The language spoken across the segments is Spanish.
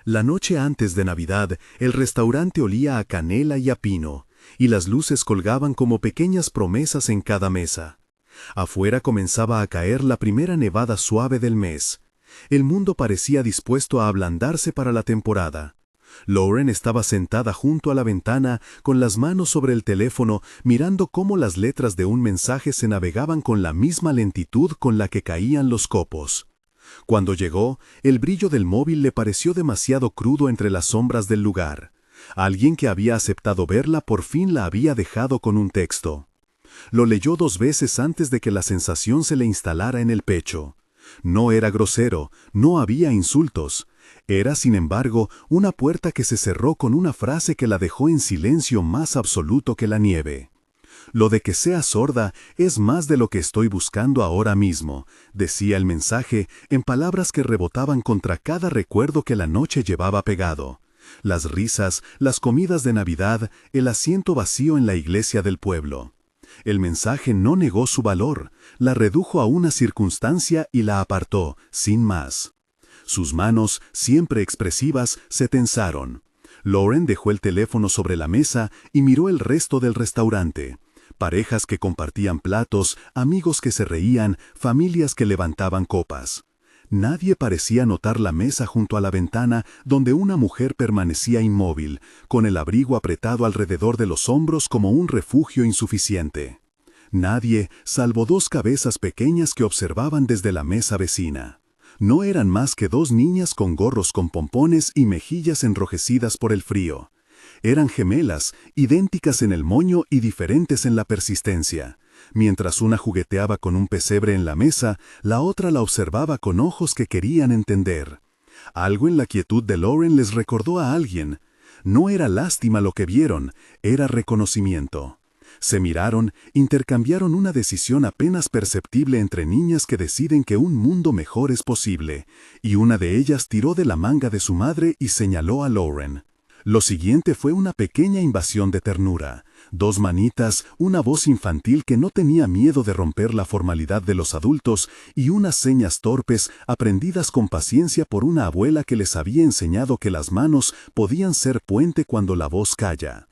La noche antes de Navidad, el restaurante olía a canela y a pino, y las luces colgaban como pequeñas promesas en cada mesa. Afuera comenzaba a caer la primera nevada suave del mes. El mundo parecía dispuesto a ablandarse para la temporada. Lauren estaba sentada junto a la ventana, con las manos sobre el teléfono, mirando cómo las letras de un mensaje se navegaban con la misma lentitud con la que caían los copos. Cuando llegó, el brillo del móvil le pareció demasiado crudo entre las sombras del lugar. Alguien que había aceptado verla por fin la había dejado con un texto. Lo leyó 2 veces antes de que la sensación se le instalara en el pecho. No era grosero, no había insultos. Era, sin embargo, una puerta que se cerró con una frase que la dejó en silencio más absoluto que la nieve. «Lo de que sea sorda es más de lo que estoy buscando ahora mismo», decía el mensaje en palabras que rebotaban contra cada recuerdo que la noche llevaba pegado. Las risas, las comidas de Navidad, el asiento vacío en la iglesia del pueblo. El mensaje no negó su valor, la redujo a una circunstancia y la apartó, sin más. Sus manos, siempre expresivas, se tensaron. Lauren dejó el teléfono sobre la mesa y miró el resto del restaurante. Parejas que compartían platos, amigos que se reían, familias que levantaban copas. Nadie parecía notar la mesa junto a la ventana donde una mujer permanecía inmóvil, con el abrigo apretado alrededor de los hombros como un refugio insuficiente. Nadie, salvo 2 cabezas pequeñas que observaban desde la mesa vecina. No eran más que 2 niñas con gorros con pompones y mejillas enrojecidas por el frío. Eran gemelas, idénticas en el moño y diferentes en la persistencia. Mientras una jugueteaba con un pesebre en la mesa, la otra la observaba con ojos que querían entender. Algo en la quietud de Lauren les recordó a alguien. No era lástima lo que vieron, era reconocimiento. Se miraron, intercambiaron una decisión apenas perceptible entre niñas que deciden que un mundo mejor es posible, y una de ellas tiró de la manga de su madre y señaló a Lauren. Lo siguiente fue una pequeña invasión de ternura. 2 manitas, una voz infantil que no tenía miedo de romper la formalidad de los adultos y unas señas torpes aprendidas con paciencia por una abuela que les había enseñado que las manos podían ser puente cuando la voz calla.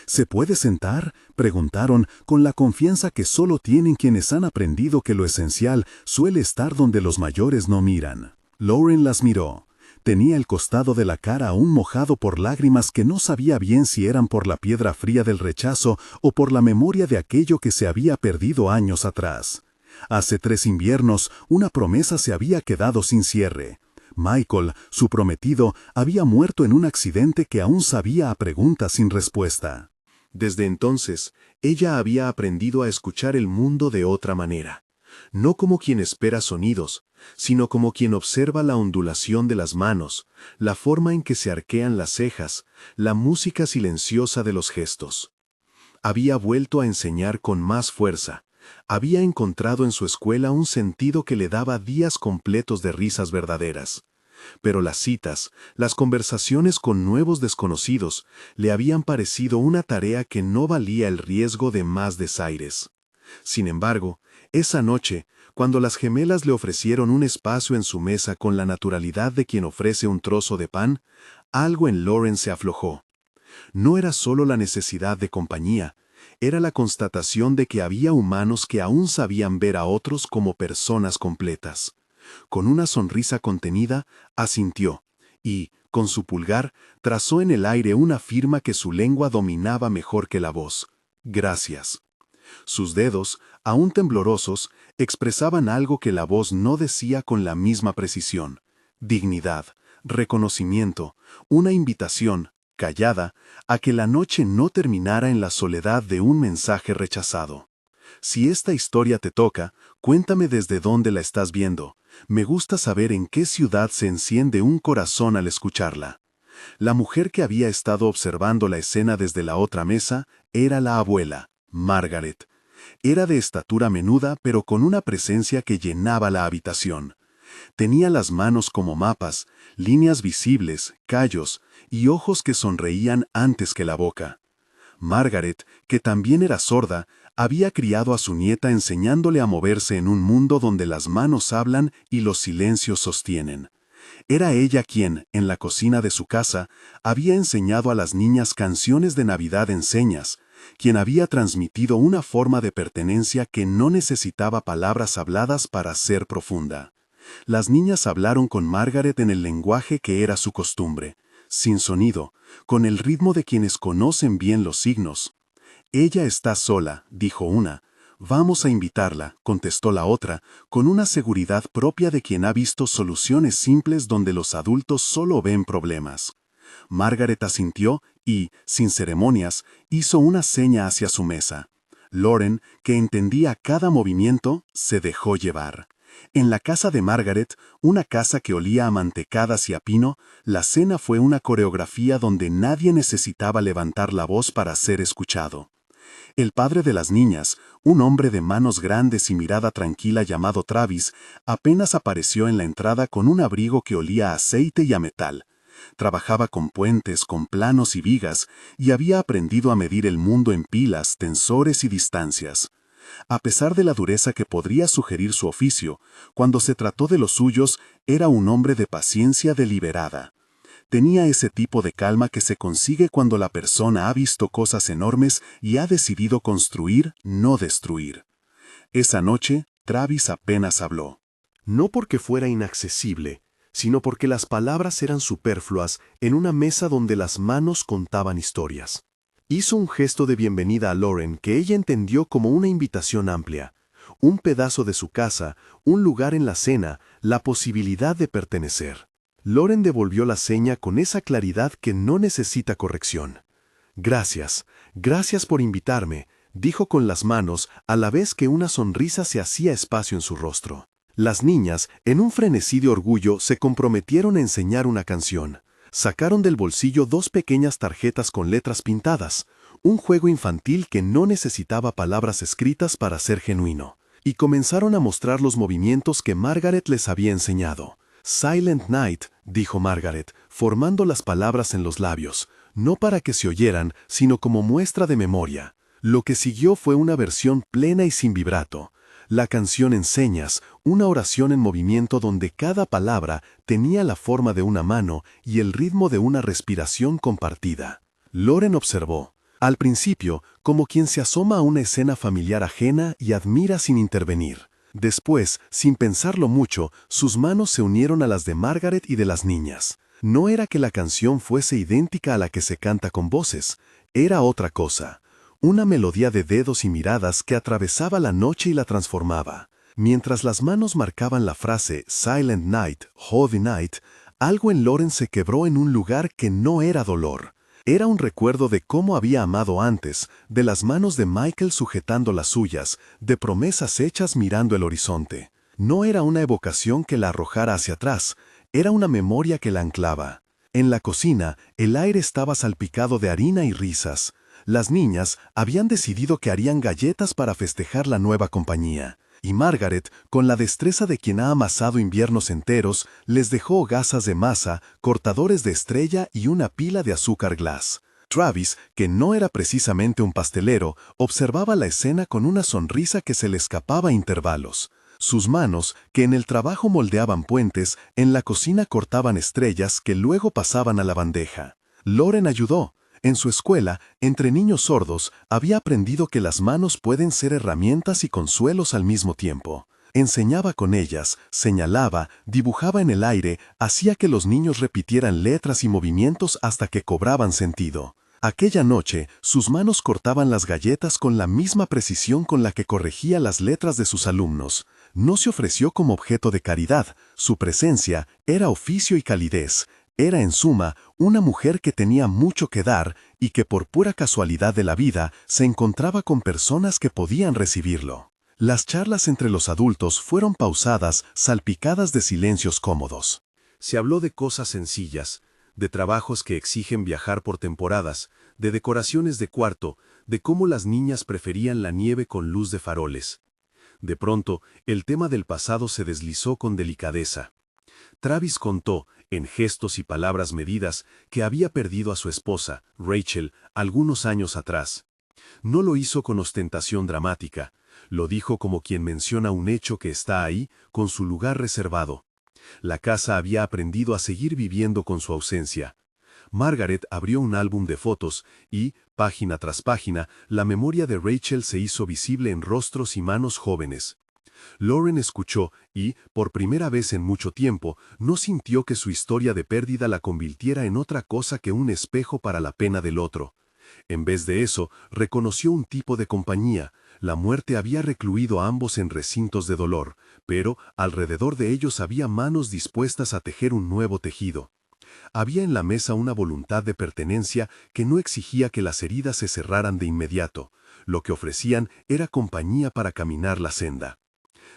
¿Se puede sentar?, preguntaron, con la confianza que solo tienen quienes han aprendido que lo esencial suele estar donde los mayores no miran. Lauren las miró. Tenía el costado de la cara aún mojado por lágrimas que no sabía bien si eran por la piedra fría del rechazo o por la memoria de aquello que se había perdido años atrás. Hace 3 inviernos, una promesa se había quedado sin cierre. Michael, su prometido, había muerto en un accidente que aún sabía a preguntas sin respuesta. Desde entonces, ella había aprendido a escuchar el mundo de otra manera. No como quien espera sonidos, sino como quien observa la ondulación de las manos, la forma en que se arquean las cejas, la música silenciosa de los gestos. Había vuelto a enseñar con más fuerza. Había encontrado en su escuela un sentido que le daba días completos de risas verdaderas. Pero las citas, las conversaciones con nuevos desconocidos, le habían parecido una tarea que no valía el riesgo de más desaires. Sin embargo, esa noche, cuando las gemelas le ofrecieron un espacio en su mesa con la naturalidad de quien ofrece un trozo de pan, algo en Lauren se aflojó. No era solo la necesidad de compañía, era la constatación de que había humanos que aún sabían ver a otros como personas completas. Con una sonrisa contenida, asintió, y, con su pulgar, trazó en el aire una firma que su lengua dominaba mejor que la voz. «Gracias». Sus dedos, aún temblorosos, expresaban algo que la voz no decía con la misma precisión. Dignidad, reconocimiento, una invitación, callada, a que la noche no terminara en la soledad de un mensaje rechazado. Si esta historia te toca, cuéntame desde dónde la estás viendo. Me gusta saber en qué ciudad se enciende un corazón al escucharla. La mujer que había estado observando la escena desde la otra mesa era la abuela, Margaret. Era de estatura menuda, pero con una presencia que llenaba la habitación. Tenía las manos como mapas, líneas visibles, callos y ojos que sonreían antes que la boca. Margaret, que también era sorda, había criado a su nieta enseñándole a moverse en un mundo donde las manos hablan y los silencios sostienen. Era ella quien, en la cocina de su casa, había enseñado a las niñas canciones de Navidad en señas, quien había transmitido una forma de pertenencia que no necesitaba palabras habladas para ser profunda. Las niñas hablaron con Margaret en el lenguaje que era su costumbre, sin sonido, con el ritmo de quienes conocen bien los signos. «Ella está sola», dijo una. «Vamos a invitarla», contestó la otra, con una seguridad propia de quien ha visto soluciones simples donde los adultos solo ven problemas. Margaret asintió y, sin ceremonias, hizo una seña hacia su mesa. Lauren, que entendía cada movimiento, se dejó llevar. En la casa de Margaret, una casa que olía a mantecadas y a pino, la cena fue una coreografía donde nadie necesitaba levantar la voz para ser escuchado. El padre de las niñas, un hombre de manos grandes y mirada tranquila llamado Travis, apenas apareció en la entrada con un abrigo que olía a aceite y a metal. Trabajaba con puentes, con planos y vigas, y había aprendido a medir el mundo en pilas, tensores y distancias. A pesar de la dureza que podría sugerir su oficio, cuando se trató de los suyos, era un hombre de paciencia deliberada. Tenía ese tipo de calma que se consigue cuando la persona ha visto cosas enormes y ha decidido construir, no destruir. Esa noche, Travis apenas habló. No porque fuera inaccesible, sino porque las palabras eran superfluas en una mesa donde las manos contaban historias. Hizo un gesto de bienvenida a Lauren que ella entendió como una invitación amplia, un pedazo de su casa, un lugar en la cena, la posibilidad de pertenecer. Lauren devolvió la seña con esa claridad que no necesita corrección. «Gracias, gracias por invitarme», dijo con las manos, a la vez que una sonrisa se hacía espacio en su rostro. Las niñas, en un frenesí de orgullo, se comprometieron a enseñar una canción. Sacaron del bolsillo 2 pequeñas tarjetas con letras pintadas, un juego infantil que no necesitaba palabras escritas para ser genuino, y comenzaron a mostrar los movimientos que Margaret les había enseñado. «Silent Night», dijo Margaret, formando las palabras en los labios, no para que se oyeran, sino como muestra de memoria. Lo que siguió fue una versión plena y sin vibrato. La canción en señas, una oración en movimiento donde cada palabra tenía la forma de una mano y el ritmo de una respiración compartida. Lauren observó, al principio, como quien se asoma a una escena familiar ajena y admira sin intervenir. Después, sin pensarlo mucho, sus manos se unieron a las de Margaret y de las niñas. No era que la canción fuese idéntica a la que se canta con voces, era otra cosa. Una melodía de dedos y miradas que atravesaba la noche y la transformaba. Mientras las manos marcaban la frase «Silent Night, Holy Night», algo en Lauren se quebró en un lugar que no era dolor. Era un recuerdo de cómo había amado antes, de las manos de Michael sujetando las suyas, de promesas hechas mirando el horizonte. No era una evocación que la arrojara hacia atrás, era una memoria que la anclaba. En la cocina, el aire estaba salpicado de harina y risas. Las niñas habían decidido que harían galletas para festejar la nueva compañía. Y Margaret, con la destreza de quien ha amasado inviernos enteros, les dejó hogazas de masa, cortadores de estrella y una pila de azúcar glass. Travis, que no era precisamente un pastelero, observaba la escena con una sonrisa que se le escapaba a intervalos. Sus manos, que en el trabajo moldeaban puentes, en la cocina cortaban estrellas que luego pasaban a la bandeja. Lauren ayudó. En su escuela, entre niños sordos, había aprendido que las manos pueden ser herramientas y consuelos al mismo tiempo. Enseñaba con ellas, señalaba, dibujaba en el aire, hacía que los niños repitieran letras y movimientos hasta que cobraban sentido. Aquella noche, sus manos cortaban las galletas con la misma precisión con la que corregía las letras de sus alumnos. No se ofreció como objeto de caridad, su presencia era oficio y calidez. Era, en suma, una mujer que tenía mucho que dar y que por pura casualidad de la vida se encontraba con personas que podían recibirlo. Las charlas entre los adultos fueron pausadas, salpicadas de silencios cómodos. Se habló de cosas sencillas, de trabajos que exigen viajar por temporadas, de decoraciones de cuarto, de cómo las niñas preferían la nieve con luz de faroles. De pronto, el tema del pasado se deslizó con delicadeza. Travis contó, en gestos y palabras medidas, que había perdido a su esposa, Rachel, algunos años atrás. No lo hizo con ostentación dramática, lo dijo como quien menciona un hecho que está ahí, con su lugar reservado. La casa había aprendido a seguir viviendo con su ausencia. Margaret abrió un álbum de fotos y, página tras página, la memoria de Rachel se hizo visible en rostros y manos jóvenes. Lauren escuchó y, por primera vez en mucho tiempo, no sintió que su historia de pérdida la convirtiera en otra cosa que un espejo para la pena del otro. En vez de eso, reconoció un tipo de compañía. La muerte había recluido a ambos en recintos de dolor, pero alrededor de ellos había manos dispuestas a tejer un nuevo tejido. Había en la mesa una voluntad de pertenencia que no exigía que las heridas se cerraran de inmediato. Lo que ofrecían era compañía para caminar la senda.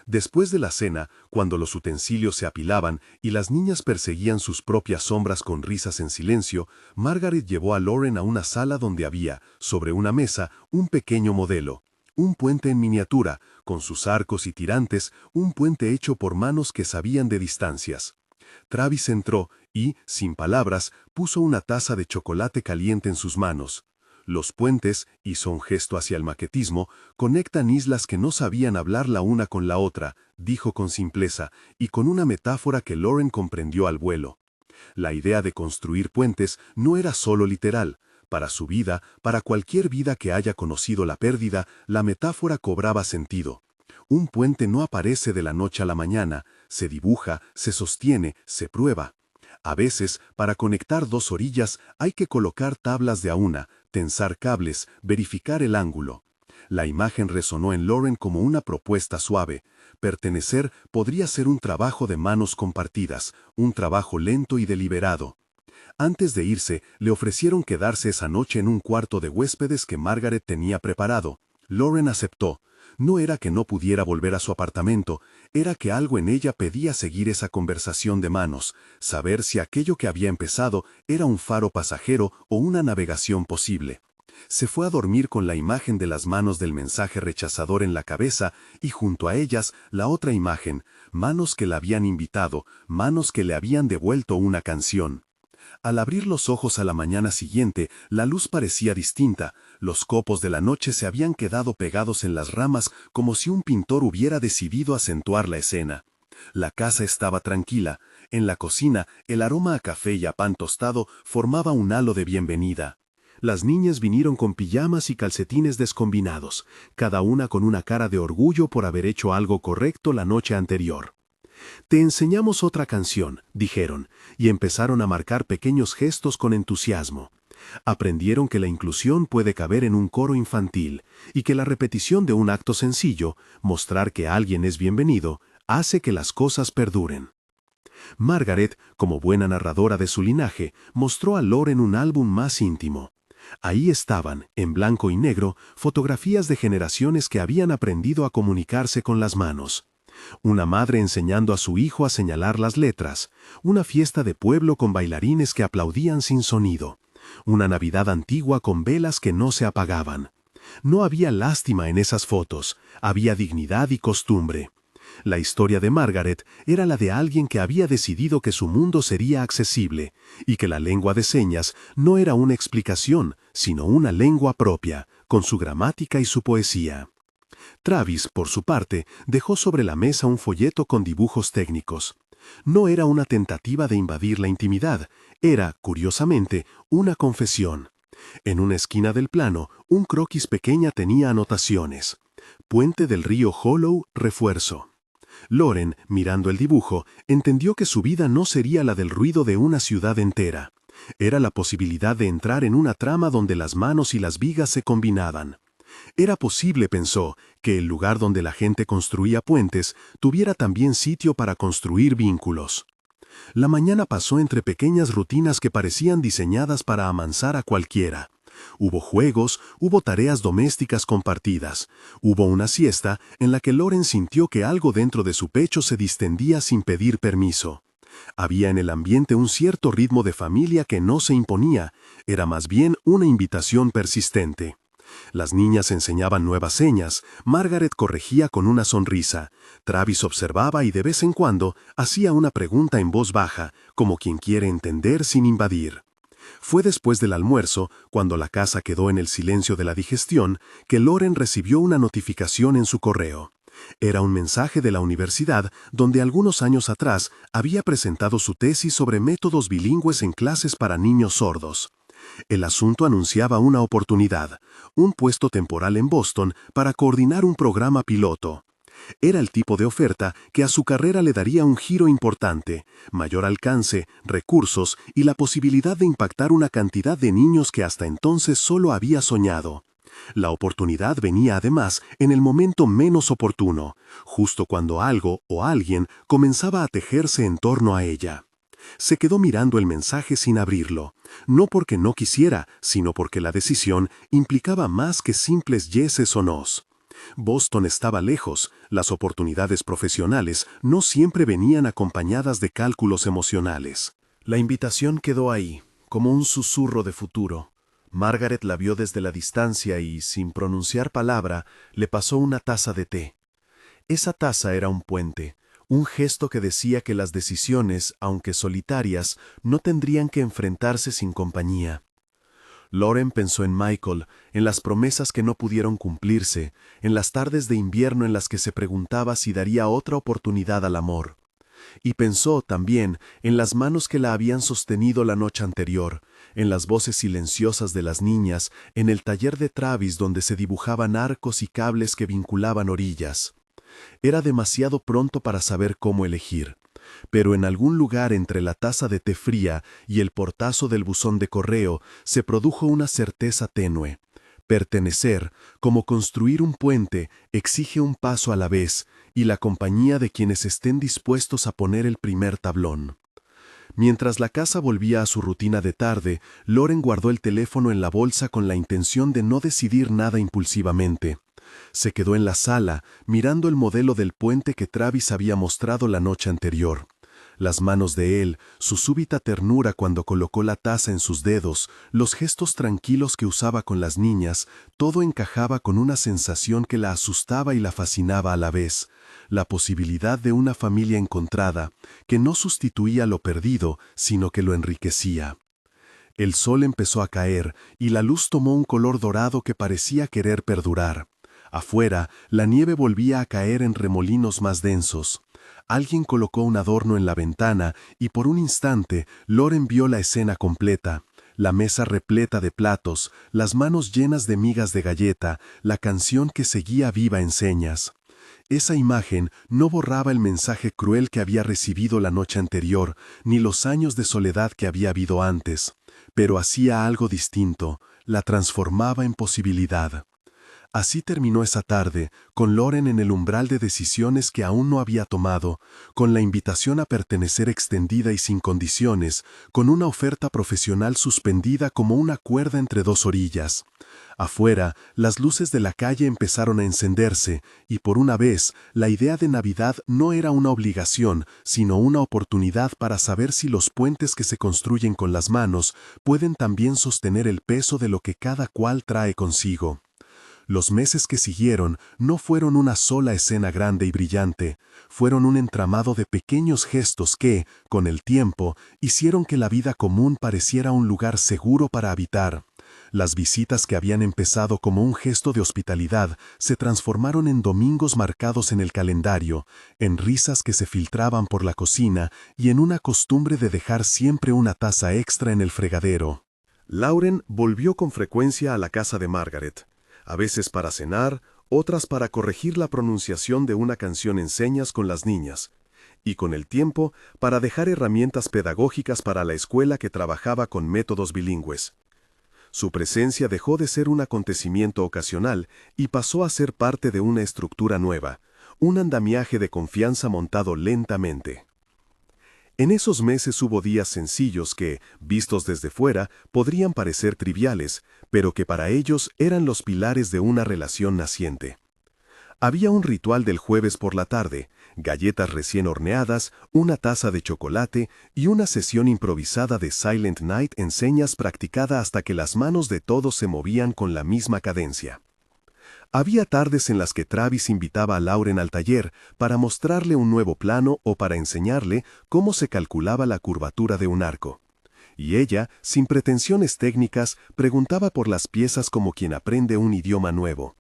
Después de la cena, cuando los utensilios se apilaban y las niñas perseguían sus propias sombras con risas en silencio, Margaret llevó a Lauren a una sala donde había, sobre una mesa, un pequeño modelo. Un puente en miniatura, con sus arcos y tirantes, un puente hecho por manos que sabían de distancias. Travis entró y, sin palabras, puso una taza de chocolate caliente en sus manos. Los puentes, hizo un gesto hacia el maquetismo, conectan islas que no sabían hablar la una con la otra, dijo con simpleza, y con una metáfora que Lauren comprendió al vuelo. La idea de construir puentes no era solo literal. Para su vida, para cualquier vida que haya conocido la pérdida, la metáfora cobraba sentido. Un puente no aparece de la noche a la mañana, se dibuja, se sostiene, se prueba. A veces, para conectar dos orillas, hay que colocar tablas de a una, tensar cables, verificar el ángulo. La imagen resonó en Lauren como una propuesta suave. Pertenecer podría ser un trabajo de manos compartidas, un trabajo lento y deliberado. Antes de irse, le ofrecieron quedarse esa noche en un cuarto de huéspedes que Margaret tenía preparado. Lauren aceptó. No era que no pudiera volver a su apartamento, era que algo en ella pedía seguir esa conversación de manos, saber si aquello que había empezado era un faro pasajero o una navegación posible. Se fue a dormir con la imagen de las manos del mensaje rechazador en la cabeza y junto a ellas la otra imagen, manos que la habían invitado, manos que le habían devuelto una canción. Al abrir los ojos a la mañana siguiente, la luz parecía distinta, los copos de la noche se habían quedado pegados en las ramas como si un pintor hubiera decidido acentuar la escena. La casa estaba tranquila. En la cocina, el aroma a café y a pan tostado formaba un halo de bienvenida. Las niñas vinieron con pijamas y calcetines descombinados, cada una con una cara de orgullo por haber hecho algo correcto la noche anterior. «Te enseñamos otra canción», dijeron, y empezaron a marcar pequeños gestos con entusiasmo. Aprendieron que la inclusión puede caber en un coro infantil y que la repetición de un acto sencillo, mostrar que alguien es bienvenido, hace que las cosas perduren. Margaret, como buena narradora de su linaje, mostró a Lauren un álbum más íntimo. Ahí estaban, en blanco y negro, fotografías de generaciones que habían aprendido a comunicarse con las manos. Una madre enseñando a su hijo a señalar las letras, una fiesta de pueblo con bailarines que aplaudían sin sonido, una Navidad antigua con velas que no se apagaban. No había lástima en esas fotos, había dignidad y costumbre. La historia de Margaret era la de alguien que había decidido que su mundo sería accesible y que la lengua de señas no era una explicación, sino una lengua propia, con su gramática y su poesía. Travis, por su parte, dejó sobre la mesa un folleto con dibujos técnicos. No era una tentativa de invadir la intimidad, era, curiosamente, una confesión. En una esquina del plano, un croquis pequeña tenía anotaciones. Puente del río Hollow, refuerzo. Lauren, mirando el dibujo, entendió que su vida no sería la del ruido de una ciudad entera. Era la posibilidad de entrar en una trama donde las manos y las vigas se combinaban. Era posible, pensó, que el lugar donde la gente construía puentes tuviera también sitio para construir vínculos. La mañana pasó entre pequeñas rutinas que parecían diseñadas para amansar a cualquiera. Hubo juegos, hubo tareas domésticas compartidas. Hubo una siesta en la que Lauren sintió que algo dentro de su pecho se distendía sin pedir permiso. Había en el ambiente un cierto ritmo de familia que no se imponía, era más bien una invitación persistente. Las niñas enseñaban nuevas señas, Margaret corregía con una sonrisa, Travis observaba y de vez en cuando hacía una pregunta en voz baja, como quien quiere entender sin invadir. Fue después del almuerzo, cuando la casa quedó en el silencio de la digestión, que Lauren recibió una notificación en su correo. Era un mensaje de la universidad donde algunos años atrás había presentado su tesis sobre métodos bilingües en clases para niños sordos. El asunto anunciaba una oportunidad, un puesto temporal en Boston para coordinar un programa piloto. Era el tipo de oferta que a su carrera le daría un giro importante, mayor alcance, recursos y la posibilidad de impactar una cantidad de niños que hasta entonces solo había soñado. La oportunidad venía además en el momento menos oportuno, justo cuando algo o alguien comenzaba a tejerse en torno a ella. Se quedó mirando el mensaje sin abrirlo, no porque no quisiera, sino porque la decisión implicaba más que simples yeses o nos. Boston estaba lejos, las oportunidades profesionales no siempre venían acompañadas de cálculos emocionales. La invitación quedó ahí, como un susurro de futuro. Margaret la vio desde la distancia y, sin pronunciar palabra, le pasó una taza de té. Esa taza era un puente, un gesto que decía que las decisiones, aunque solitarias, no tendrían que enfrentarse sin compañía. Lauren pensó en Michael, en las promesas que no pudieron cumplirse, en las tardes de invierno en las que se preguntaba si daría otra oportunidad al amor. Y pensó también en las manos que la habían sostenido la noche anterior, en las voces silenciosas de las niñas, en el taller de Travis donde se dibujaban arcos y cables que vinculaban orillas. Era demasiado pronto para saber cómo elegir, pero en algún lugar entre la taza de té fría y el portazo del buzón de correo se produjo una certeza tenue. Pertenecer, como construir un puente, exige un paso a la vez y la compañía de quienes estén dispuestos a poner el primer tablón. Mientras la casa volvía a su rutina de tarde, Lauren guardó el teléfono en la bolsa con la intención de no decidir nada impulsivamente. Se quedó en la sala, mirando el modelo del puente que Travis había mostrado la noche anterior. Las manos de él, su súbita ternura cuando colocó la taza en sus dedos, los gestos tranquilos que usaba con las niñas, todo encajaba con una sensación que la asustaba y la fascinaba a la vez, la posibilidad de una familia encontrada, que no sustituía lo perdido, sino que lo enriquecía. El sol empezó a caer y la luz tomó un color dorado que parecía querer perdurar. Afuera, la nieve volvía a caer en remolinos más densos. Alguien colocó un adorno en la ventana y por un instante Lauren vio la escena completa. La mesa repleta de platos, las manos llenas de migas de galleta, la canción que seguía viva en señas. Esa imagen no borraba el mensaje cruel que había recibido la noche anterior, ni los años de soledad que había habido antes, pero hacía algo distinto, la transformaba en posibilidad. Así terminó esa tarde, con Lauren en el umbral de decisiones que aún no había tomado, con la invitación a pertenecer extendida y sin condiciones, con una oferta profesional suspendida como una cuerda entre dos orillas. Afuera, las luces de la calle empezaron a encenderse, y por una vez, la idea de Navidad no era una obligación, sino una oportunidad para saber si los puentes que se construyen con las manos pueden también sostener el peso de lo que cada cual trae consigo. Los meses que siguieron no fueron una sola escena grande y brillante, fueron un entramado de pequeños gestos que, con el tiempo, hicieron que la vida común pareciera un lugar seguro para habitar. Las visitas que habían empezado como un gesto de hospitalidad se transformaron en domingos marcados en el calendario, en risas que se filtraban por la cocina y en una costumbre de dejar siempre una taza extra en el fregadero. Lauren volvió con frecuencia a la casa de Margaret. A veces para cenar, otras para corregir la pronunciación de una canción en señas con las niñas, y con el tiempo para dejar herramientas pedagógicas para la escuela que trabajaba con métodos bilingües. Su presencia dejó de ser un acontecimiento ocasional y pasó a ser parte de una estructura nueva, un andamiaje de confianza montado lentamente. En esos meses hubo días sencillos que, vistos desde fuera, podrían parecer triviales, pero que para ellos eran los pilares de una relación naciente. Había un ritual del jueves por la tarde, galletas recién horneadas, una taza de chocolate y una sesión improvisada de Silent Night en señas practicada hasta que las manos de todos se movían con la misma cadencia. Había tardes en las que Travis invitaba a Lauren al taller para mostrarle un nuevo plano o para enseñarle cómo se calculaba la curvatura de un arco. Y ella, sin pretensiones técnicas, preguntaba por las piezas como quien aprende un idioma nuevo.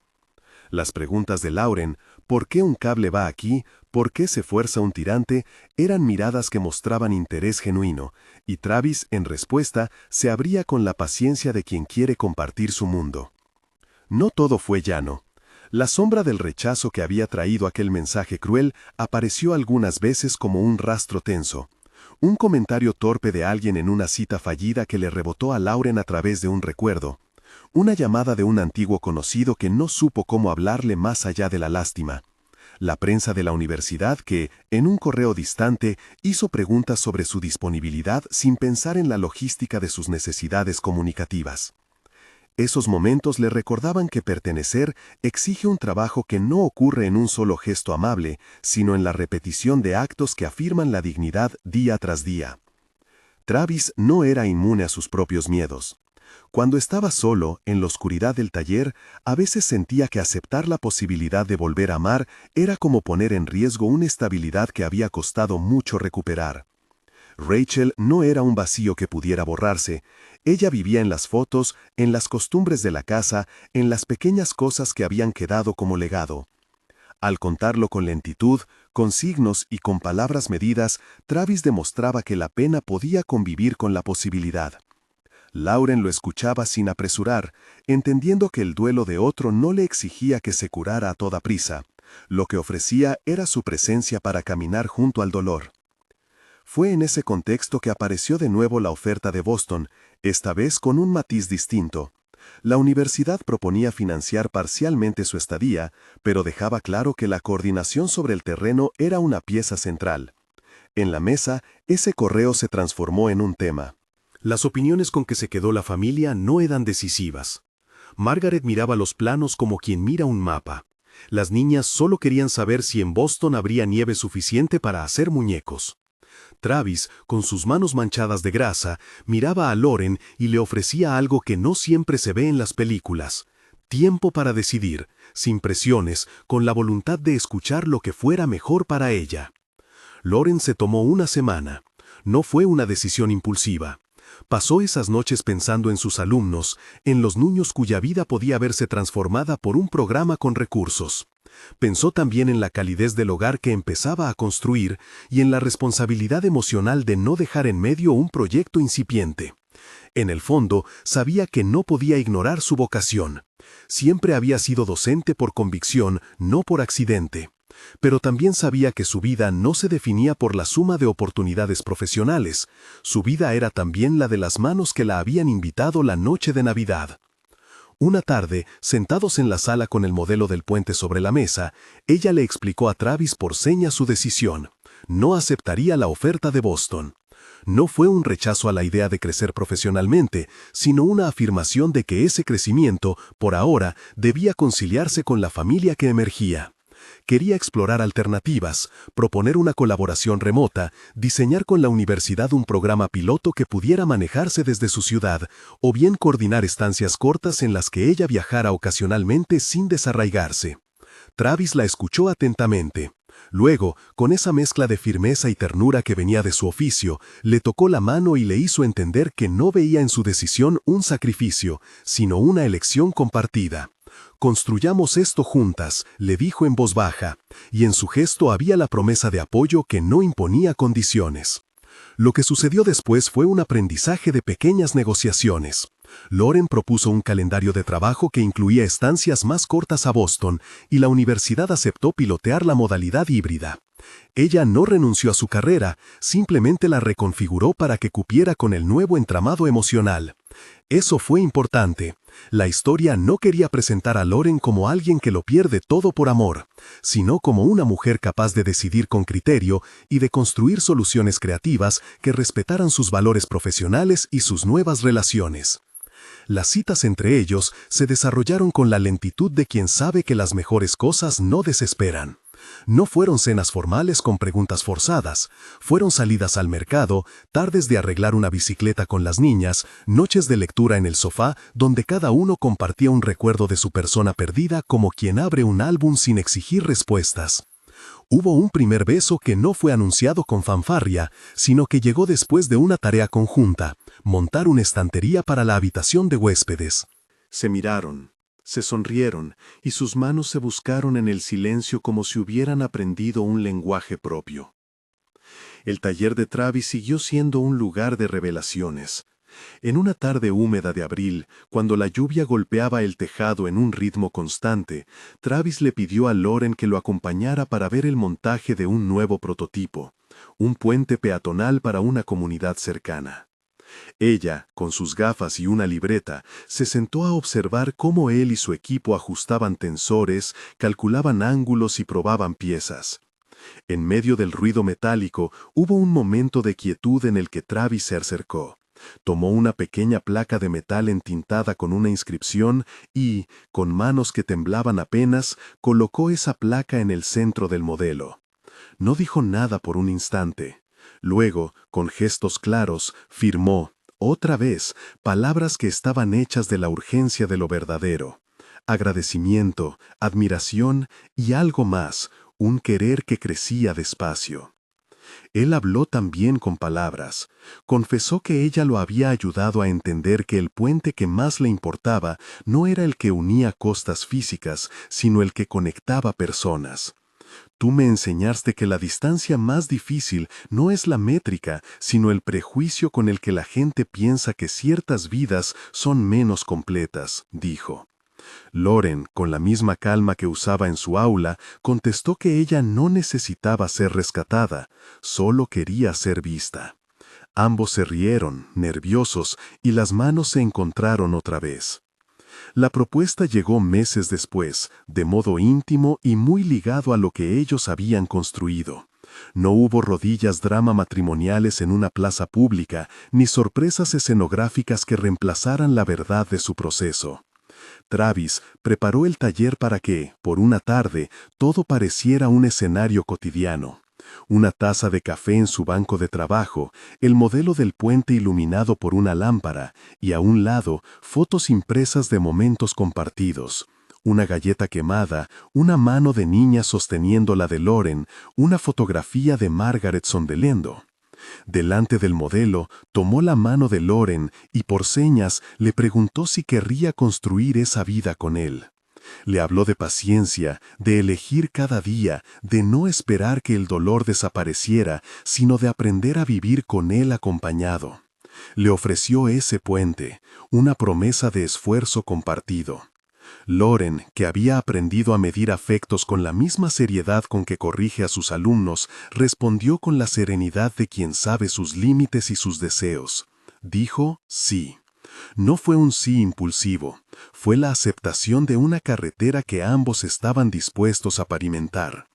Las preguntas de Lauren, ¿por qué un cable va aquí? ¿Por qué se fuerza un tirante? Eran miradas que mostraban interés genuino, y Travis, en respuesta, se abría con la paciencia de quien quiere compartir su mundo. No todo fue llano. La sombra del rechazo que había traído aquel mensaje cruel apareció algunas veces como un rastro tenso. Un comentario torpe de alguien en una cita fallida que le rebotó a Lauren a través de un recuerdo. Una llamada de un antiguo conocido que no supo cómo hablarle más allá de la lástima. La prensa de la universidad que, en un correo distante, hizo preguntas sobre su disponibilidad sin pensar en la logística de sus necesidades comunicativas. Esos momentos le recordaban que pertenecer exige un trabajo que no ocurre en un solo gesto amable, sino en la repetición de actos que afirman la dignidad día tras día. Travis no era inmune a sus propios miedos. Cuando estaba solo, en la oscuridad del taller, a veces sentía que aceptar la posibilidad de volver a amar era como poner en riesgo una estabilidad que había costado mucho recuperar. Rachel no era un vacío que pudiera borrarse. Ella vivía en las fotos, en las costumbres de la casa, en las pequeñas cosas que habían quedado como legado. Al contarlo con lentitud, con signos y con palabras medidas, Travis demostraba que la pena podía convivir con la posibilidad. Lauren lo escuchaba sin apresurar, entendiendo que el duelo de otro no le exigía que se curara a toda prisa. Lo que ofrecía era su presencia para caminar junto al dolor. Fue en ese contexto que apareció de nuevo la oferta de Boston, esta vez con un matiz distinto. La universidad proponía financiar parcialmente su estadía, pero dejaba claro que la coordinación sobre el terreno era una pieza central. En la mesa, ese correo se transformó en un tema. Las opiniones con que se quedó la familia no eran decisivas. Margaret miraba los planos como quien mira un mapa. Las niñas solo querían saber si en Boston habría nieve suficiente para hacer muñecos. Travis, con sus manos manchadas de grasa, miraba a Lauren y le ofrecía algo que no siempre se ve en las películas: tiempo para decidir, sin presiones, con la voluntad de escuchar lo que fuera mejor para ella. Lauren se tomó una semana. No fue una decisión impulsiva. Pasó esas noches pensando en sus alumnos, en los niños cuya vida podía verse transformada por un programa con recursos. Pensó también en la calidez del hogar que empezaba a construir y en la responsabilidad emocional de no dejar en medio un proyecto incipiente. En el fondo, sabía que no podía ignorar su vocación. Siempre había sido docente por convicción, no por accidente. Pero también sabía que su vida no se definía por la suma de oportunidades profesionales. Su vida era también la de las manos que la habían invitado la noche de Navidad. Una tarde, sentados en la sala con el modelo del puente sobre la mesa, ella le explicó a Travis por señas su decisión. No aceptaría la oferta de Boston. No fue un rechazo a la idea de crecer profesionalmente, sino una afirmación de que ese crecimiento, por ahora, debía conciliarse con la familia que emergía. Quería explorar alternativas, proponer una colaboración remota, diseñar con la universidad un programa piloto que pudiera manejarse desde su ciudad, o bien coordinar estancias cortas en las que ella viajara ocasionalmente sin desarraigarse. Travis la escuchó atentamente. Luego, con esa mezcla de firmeza y ternura que venía de su oficio, le tocó la mano y le hizo entender que no veía en su decisión un sacrificio, sino una elección compartida. «Construyamos esto juntas», le dijo en voz baja, y en su gesto había la promesa de apoyo que no imponía condiciones. Lo que sucedió después fue un aprendizaje de pequeñas negociaciones. Lauren propuso un calendario de trabajo que incluía estancias más cortas a Boston, y la universidad aceptó pilotear la modalidad híbrida. Ella no renunció a su carrera, simplemente la reconfiguró para que cupiera con el nuevo entramado emocional. Eso fue importante. La historia no quería presentar a Lauren como alguien que lo pierde todo por amor, sino como una mujer capaz de decidir con criterio y de construir soluciones creativas que respetaran sus valores profesionales y sus nuevas relaciones. Las citas entre ellos se desarrollaron con la lentitud de quien sabe que las mejores cosas no desesperan. No fueron cenas formales con preguntas forzadas, fueron salidas al mercado, tardes de arreglar una bicicleta con las niñas, noches de lectura en el sofá donde cada uno compartía un recuerdo de su persona perdida como quien abre un álbum sin exigir respuestas. Hubo un primer beso que no fue anunciado con fanfarria, sino que llegó después de una tarea conjunta: montar una estantería para la habitación de huéspedes. Se miraron. Se sonrieron, y sus manos se buscaron en el silencio como si hubieran aprendido un lenguaje propio. El taller de Travis siguió siendo un lugar de revelaciones. En una tarde húmeda de abril, cuando la lluvia golpeaba el tejado en un ritmo constante, Travis le pidió a Lauren que lo acompañara para ver el montaje de un nuevo prototipo, un puente peatonal para una comunidad cercana. Ella, con sus gafas y una libreta, se sentó a observar cómo él y su equipo ajustaban tensores, calculaban ángulos y probaban piezas. En medio del ruido metálico, hubo un momento de quietud en el que Travis se acercó. Tomó una pequeña placa de metal entintada con una inscripción y, con manos que temblaban apenas, colocó esa placa en el centro del modelo. No dijo nada por un instante. Luego, con gestos claros, firmó, otra vez, palabras que estaban hechas de la urgencia de lo verdadero. Agradecimiento, admiración y algo más, un querer que crecía despacio. Él habló también con palabras. Confesó que ella lo había ayudado a entender que el puente que más le importaba no era el que unía costas físicas, sino el que conectaba personas. Tú me enseñaste que la distancia más difícil no es la métrica, sino el prejuicio con el que la gente piensa que ciertas vidas son menos completas, dijo. Lauren, con la misma calma que usaba en su aula, contestó que ella no necesitaba ser rescatada, solo quería ser vista. Ambos se rieron, nerviosos, y las manos se encontraron otra vez. La propuesta llegó meses después, de modo íntimo y muy ligado a lo que ellos habían construido. No hubo rodillas drama matrimoniales en una plaza pública, ni sorpresas escenográficas que reemplazaran la verdad de su proceso. Travis preparó el taller para que, por una tarde, todo pareciera un escenario cotidiano. Una taza de café en su banco de trabajo, el modelo del puente iluminado por una lámpara, y a un lado, fotos impresas de momentos compartidos. Una galleta quemada, una mano de niña sosteniendo la de Lauren, una fotografía de Margaret sondelendo. Delante del modelo, tomó la mano de Lauren y por señas le preguntó si querría construir esa vida con él. Le habló de paciencia, de elegir cada día, de no esperar que el dolor desapareciera, sino de aprender a vivir con él acompañado. Le ofreció ese puente, una promesa de esfuerzo compartido. Lauren, que había aprendido a medir afectos con la misma seriedad con que corrige a sus alumnos, respondió con la serenidad de quien sabe sus límites y sus deseos. Dijo sí. No fue un sí impulsivo, fue la aceptación de una carretera que ambos estaban dispuestos a pavimentar.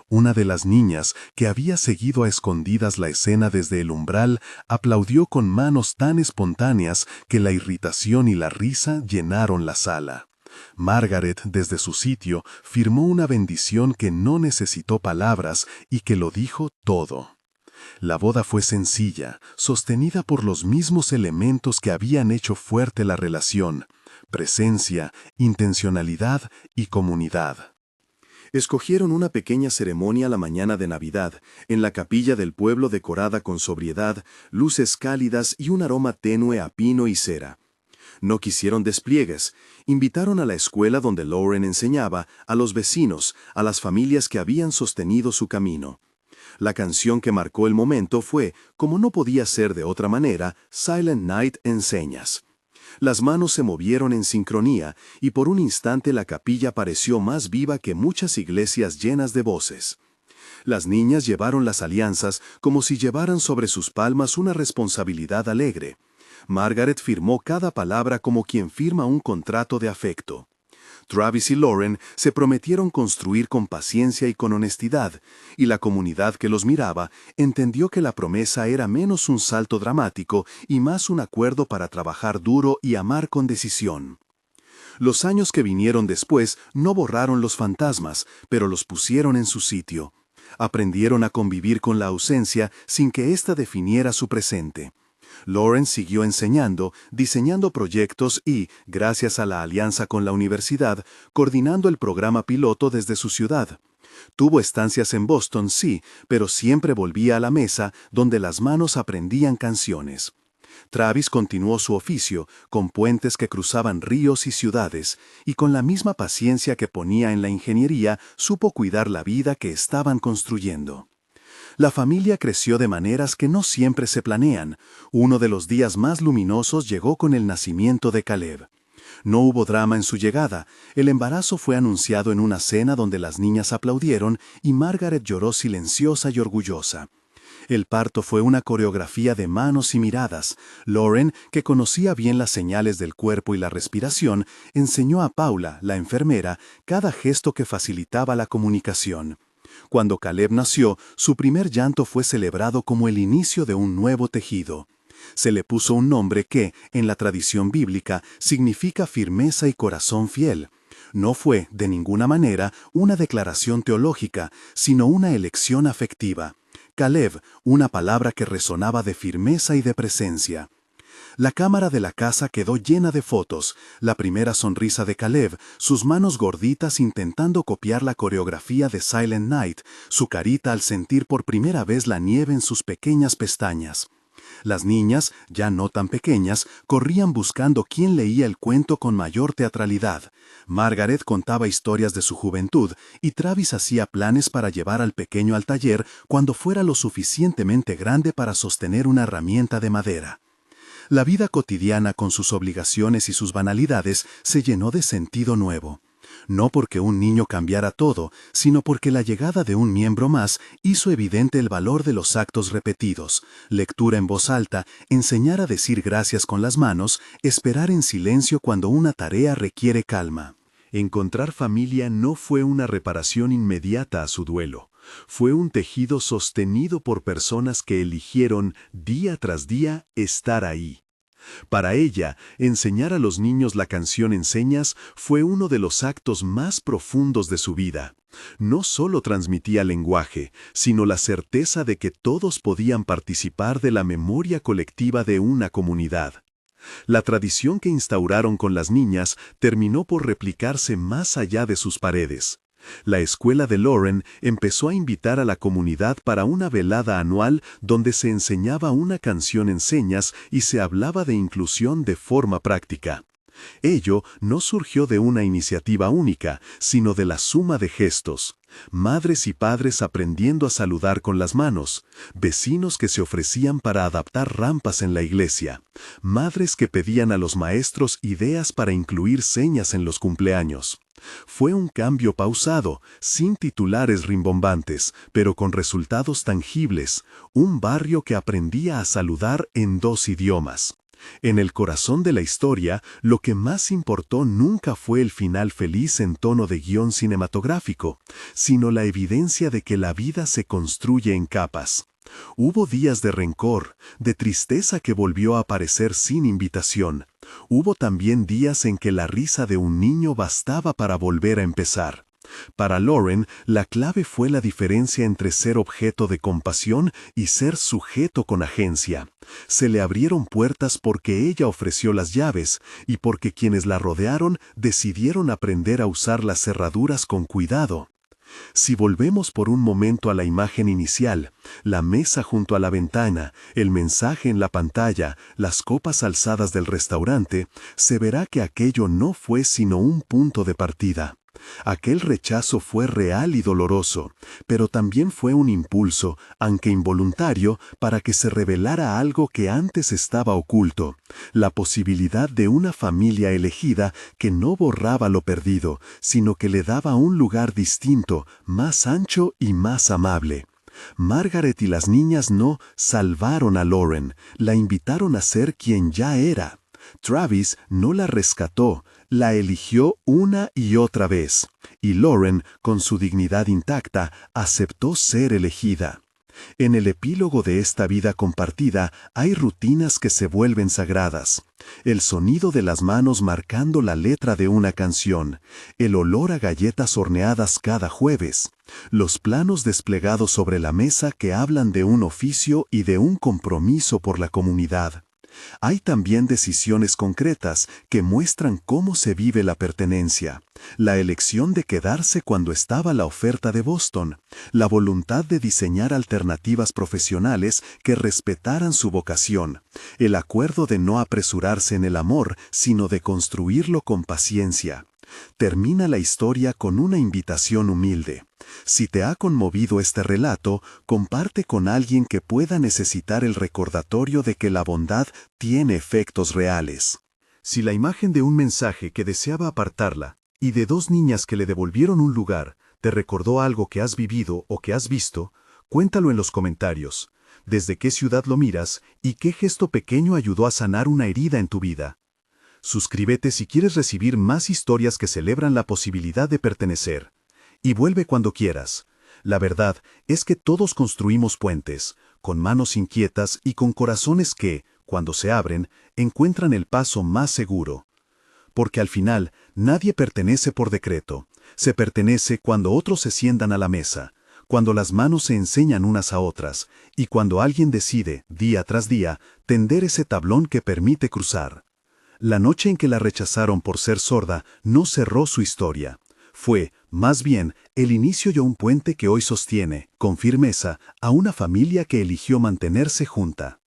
Una de las niñas, que había seguido a escondidas la escena desde el umbral, aplaudió con manos tan espontáneas que la irritación y la risa llenaron la sala. Margaret, desde su sitio, firmó una bendición que no necesitó palabras y que lo dijo todo. La boda fue sencilla, sostenida por los mismos elementos que habían hecho fuerte la relación: presencia, intencionalidad y comunidad. Escogieron una pequeña ceremonia la mañana de Navidad, en la capilla del pueblo decorada con sobriedad, luces cálidas y un aroma tenue a pino y cera. No quisieron despliegues, invitaron a la escuela donde Lauren enseñaba, a los vecinos, a las familias que habían sostenido su camino. La canción que marcó el momento fue, como no podía ser de otra manera, Silent Night en señas. Las manos se movieron en sincronía y por un instante la capilla pareció más viva que muchas iglesias llenas de voces. Las niñas llevaron las alianzas como si llevaran sobre sus palmas una responsabilidad alegre. Margaret firmó cada palabra como quien firma un contrato de afecto. Travis y Lauren se prometieron construir con paciencia y con honestidad, y la comunidad que los miraba entendió que la promesa era menos un salto dramático y más un acuerdo para trabajar duro y amar con decisión. Los años que vinieron después no borraron los fantasmas, pero los pusieron en su sitio. Aprendieron a convivir con la ausencia sin que ésta definiera su presente. Lauren siguió enseñando, diseñando proyectos y, gracias a la alianza con la universidad, coordinando el programa piloto desde su ciudad. Tuvo estancias en Boston, sí, pero siempre volvía a la mesa donde las manos aprendían canciones. Travis continuó su oficio, con puentes que cruzaban ríos y ciudades, y con la misma paciencia que ponía en la ingeniería, supo cuidar la vida que estaban construyendo. La familia creció de maneras que no siempre se planean. Uno de los días más luminosos llegó con el nacimiento de Caleb. No hubo drama en su llegada. El embarazo fue anunciado en una cena donde las niñas aplaudieron y Margaret lloró silenciosa y orgullosa. El parto fue una coreografía de manos y miradas. Lauren, que conocía bien las señales del cuerpo y la respiración, enseñó a Paula, la enfermera, cada gesto que facilitaba la comunicación. Cuando Caleb nació, su primer llanto fue celebrado como el inicio de un nuevo tejido. Se le puso un nombre que, en la tradición bíblica, significa firmeza y corazón fiel. No fue, de ninguna manera, una declaración teológica, sino una elección afectiva. Caleb, una palabra que resonaba de firmeza y de presencia. La cámara de la casa quedó llena de fotos, la primera sonrisa de Caleb, sus manos gorditas intentando copiar la coreografía de Silent Night, su carita al sentir por primera vez la nieve en sus pequeñas pestañas. Las niñas, ya no tan pequeñas, corrían buscando quién leía el cuento con mayor teatralidad. Margaret contaba historias de su juventud y Travis hacía planes para llevar al pequeño al taller cuando fuera lo suficientemente grande para sostener una herramienta de madera. La vida cotidiana con sus obligaciones y sus banalidades se llenó de sentido nuevo. No porque un niño cambiara todo, sino porque la llegada de un miembro más hizo evidente el valor de los actos repetidos, lectura en voz alta, enseñar a decir gracias con las manos, esperar en silencio cuando una tarea requiere calma. Encontrar familia no fue una reparación inmediata a su duelo. Fue un tejido sostenido por personas que eligieron, día tras día, estar ahí. Para ella, enseñar a los niños la canción en señas fue uno de los actos más profundos de su vida. No solo transmitía lenguaje, sino la certeza de que todos podían participar de la memoria colectiva de una comunidad. La tradición que instauraron con las niñas terminó por replicarse más allá de sus paredes. La escuela de Lauren empezó a invitar a la comunidad para una velada anual donde se enseñaba una canción en señas y se hablaba de inclusión de forma práctica. Ello no surgió de una iniciativa única, sino de la suma de gestos. Madres y padres aprendiendo a saludar con las manos, vecinos que se ofrecían para adaptar rampas en la iglesia, madres que pedían a los maestros ideas para incluir señas en los cumpleaños. Fue un cambio pausado, sin titulares rimbombantes, pero con resultados tangibles, un barrio que aprendía a saludar en 2 idiomas. En el corazón de la historia, lo que más importó nunca fue el final feliz en tono de guión cinematográfico, sino la evidencia de que la vida se construye en capas. Hubo días de rencor, de tristeza que volvió a aparecer sin invitación. Hubo también días en que la risa de un niño bastaba para volver a empezar. Para Lauren, la clave fue la diferencia entre ser objeto de compasión y ser sujeto con agencia. Se le abrieron puertas porque ella ofreció las llaves y porque quienes la rodearon decidieron aprender a usar las cerraduras con cuidado. Si volvemos por un momento a la imagen inicial, la mesa junto a la ventana, el mensaje en la pantalla, las copas alzadas del restaurante, se verá que aquello no fue sino un punto de partida. Aquel rechazo fue real y doloroso, pero también fue un impulso, aunque involuntario, para que se revelara algo que antes estaba oculto, la posibilidad de una familia elegida que no borraba lo perdido, sino que le daba un lugar distinto, más ancho y más amable. Margaret y las niñas no salvaron a Lauren, la invitaron a ser quien ya era. Travis no la rescató, la eligió una y otra vez, y Lauren, con su dignidad intacta, aceptó ser elegida. En el epílogo de esta vida compartida hay rutinas que se vuelven sagradas. El sonido de las manos marcando la letra de una canción, el olor a galletas horneadas cada jueves, los planos desplegados sobre la mesa que hablan de un oficio y de un compromiso por la comunidad. Hay también decisiones concretas que muestran cómo se vive la pertenencia. La elección de quedarse cuando estaba la oferta de Boston, la voluntad de diseñar alternativas profesionales que respetaran su vocación, el acuerdo de no apresurarse en el amor, sino de construirlo con paciencia. Termina la historia con una invitación humilde. Si te ha conmovido este relato, comparte con alguien que pueda necesitar el recordatorio de que la bondad tiene efectos reales. Si la imagen de un mensaje que deseaba apartarla y de dos niñas que le devolvieron un lugar te recordó algo que has vivido o que has visto, cuéntalo en los comentarios. ¿Desde qué ciudad lo miras y qué gesto pequeño ayudó a sanar una herida en tu vida? Suscríbete si quieres recibir más historias que celebran la posibilidad de pertenecer. Y vuelve cuando quieras. La verdad es que todos construimos puentes, con manos inquietas y con corazones que, cuando se abren, encuentran el paso más seguro. Porque al final, nadie pertenece por decreto. Se pertenece cuando otros se sientan a la mesa, cuando las manos se enseñan unas a otras, y cuando alguien decide, día tras día, tender ese tablón que permite cruzar. La noche en que la rechazaron por ser sorda no cerró su historia. Fue, más bien, el inicio de un puente que hoy sostiene, con firmeza, a una familia que eligió mantenerse junta.